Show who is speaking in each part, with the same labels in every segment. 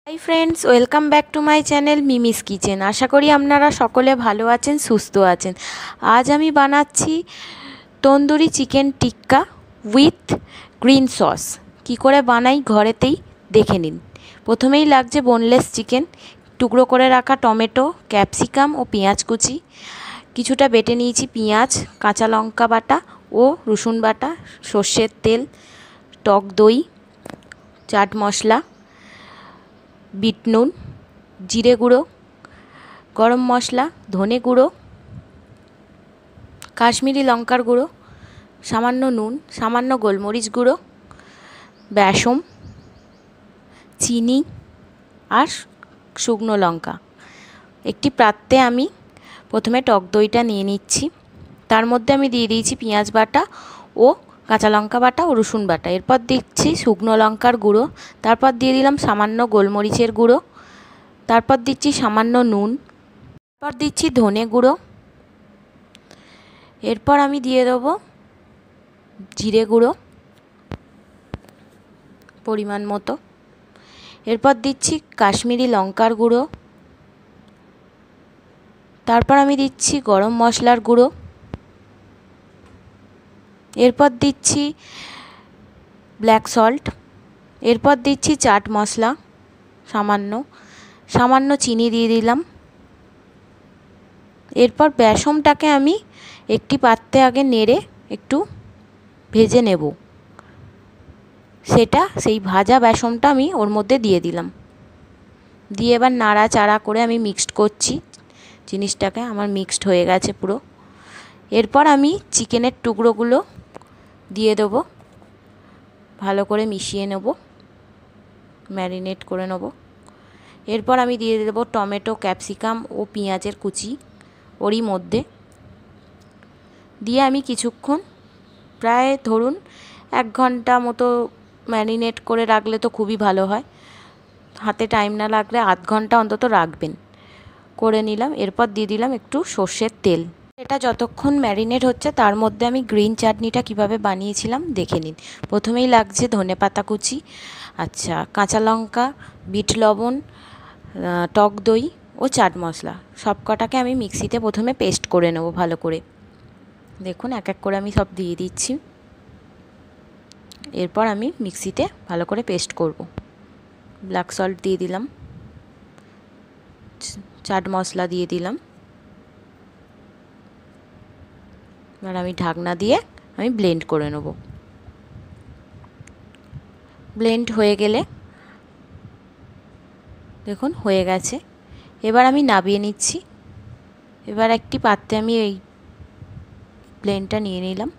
Speaker 1: High friends, welcome back to my channel Mimi's kitchen. আশা করি আপনারা সকলে ভালো আছেন, সুস্থ আছেন। আজ আমি বানাচ্ছি tandoori chicken tikka with green sauce. কি করে বানাই ঘরেতেই দেখে নিন। প্রথমেই লাগছে বোনলেস চিকেন, টুকরো করে রাখা টমেটো, ক্যাপসিকাম ও পেঁয়াজ কুচি, কিছুটা বেটে নিয়েছি পেঁয়াজ, কাঁচা লঙ্কা বাটা ও রসুন বাটা, সর্ষের তেল, টক দই, চাট মশলা, বিট নুন, জিরে গুঁড়ো, গরম মশলা, ধনে গুঁড়ো, কাশ্মীরি লঙ্কার গুঁড়ো, সামান্য নুন, সামান্য গোলমরিচ গুঁড়ো, বেসন, চিনি আর শুকনো লঙ্কা। একটি পাত্রে আমি প্রথমে টক দইটা নিয়ে নিচ্ছি। তার মধ্যে আমি দিয়ে দিয়েছি পেঁয়াজ বাটা ও কাঁচা লঙ্কা বাটা ও রসুন বাটা। এরপর দিচ্ছি শুকনো লঙ্কার গুঁড়ো, তারপর দিয়ে দিলাম সামান্য গোলমরিচের গুঁড়ো, তারপর দিচ্ছি সামান্য নুন, তারপর দিচ্ছি ধনে গুঁড়ো, এরপর আমি দিয়ে দেবো জিরে গুঁড়ো পরিমাণ মতো, এরপর দিচ্ছি কাশ্মীরি লঙ্কার গুঁড়ো, তারপর আমি দিচ্ছি গরম মশলার গুঁড়ো, এরপর দিচ্ছি ব্ল্যাক সল্ট, এরপর দিচ্ছি চাট মশলা সামান্য চিনি দিয়ে দিলাম। এরপর বেসনটাকে আমি একটি পাত্রে আগে নেড়ে একটু ভেজে নেব। সেই ভাজা বেসনটা আমি ওর মধ্যে দিয়ে দিলাম। দিয়ে এবার নাড়াচাড়া করে আমি মিক্সড করছি জিনিসটাকে। আমার মিক্সড হয়ে গেছে পুরো। এরপর আমি চিকেনের টুকরোগুলো দিয়ে দেবো, ভালো করে মিশিয়ে নেব, ম্যারিনেট করে নেব। এরপর আমি দিয়ে দেবো টমেটো, ক্যাপসিকাম ও পেঁয়াজের কুচি ওরই মধ্যে দিয়ে আমি কিছুক্ষণ, প্রায় ধরুন 1 ঘন্টা মতো ম্যারিনেট করে রাখলে তো খুবই ভালো হয়। হাতে টাইম না লাগলে আধ ঘন্টা অন্তত রাখবেন। করে নিলাম। এরপর দিয়ে দিলাম একটু সর্ষের তেল। এটা যতক্ষণ ম্যারিনেট হচ্ছে তার মধ্যে আমি গ্রিন চাটনিটা কিভাবে বানিয়েছিলাম দেখে নিন। প্রথমেই লাগছে ধনেপাতা কুচি, কাঁচা লঙ্কা, বিট লবণ, টক দই ও চাট মশলা। সব কটাকে আমি মিক্সিতে প্রথমে পেস্ট করে নেব ভালো করে। দেখুন এক এক করে আমি সব দিয়ে দিচ্ছি। এরপর আমি মিক্সিতে ভালো করে পেস্ট করব। ব্ল্যাক সল্ট দিয়ে দিলাম, চাট মশলা দিয়ে দিলাম। এবার আমি ঢাকনা দিয়ে আমি ব্লেন্ড করে নেব। ব্লেন্ড হয়ে গেলে দেখুন হয়ে গেছে। এবার আমি নামিয়ে নিচ্ছি। এবার একটি পাত্রে আমি এই ব্লেন্ডটা নিয়ে নিলাম।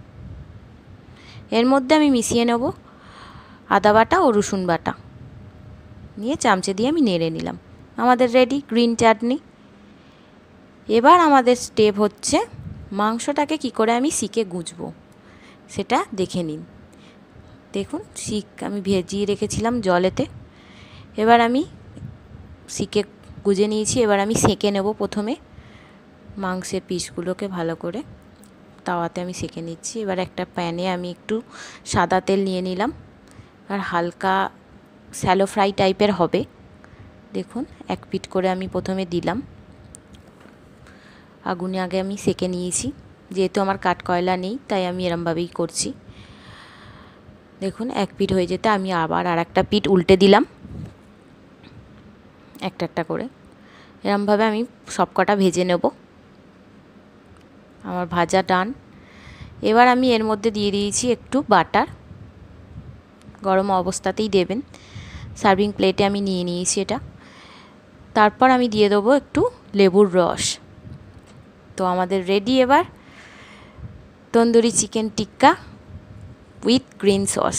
Speaker 1: এর মধ্যে আমি মিশিয়ে নেব আদা বাটা ও রসুন বাটা, নিয়ে চামচে দিয়ে আমি নেড়ে নিলাম। আমাদের রেডি গ্রিন চাটনি। এবার আমাদের স্টেপ হচ্ছে মাংসটাকে কি করে আমি শিকে গুঁজবো সেটা দেখে নিন। দেখুন শিক আমি ভেজিয়ে রেখেছিলাম জলেতে। এবার আমি শিকে গুঁজে নিয়েছি। এবার আমি সেঁকে নেব। প্রথমে মাংসের পিসগুলোকে ভালো করে তাওয়াতে আমি সেঁকে নিচ্ছি। এবার একটা প্যানে আমি একটু সাদা তেল নিয়ে নিলাম। আর হালকা শ্যালো ফ্রাই টাইপের হবে। দেখুন এক পিঠ করে আমি প্রথমে দিলাম। আগুনে আগে আমি সেঁকে নিয়েছি, যেহেতু আমার কাঠকয়লা নেই তাই আমি এরমভাবেই করছি। দেখুন এক পিঠ হয়ে যেতে আমি আবার আর একটা পিঠ উল্টে দিলাম একটা একটা করে। এরমভাবে আমি সব কটা ভেজে নেব। আমার ভাজা ডান। এবার আমি এর মধ্যে দিয়ে দিয়েছি একটু বাটার, গরম অবস্থাতেই দেবেন। সার্ভিং প্লেটে আমি নিয়ে নিয়েছি এটা। তারপর আমি দিয়ে দেবো একটু লেবুর রস। তো আমাদের রেডি এবার tandoori chicken tikka with green sauce.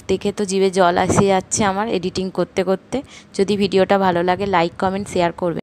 Speaker 1: দেখে তো জিভে জল এসে যাচ্ছে আমার এডিটিং করতে করতে। যদি ভিডিওটা ভালো লাগে লাইক, কমেন্ট, শেয়ার করবেন।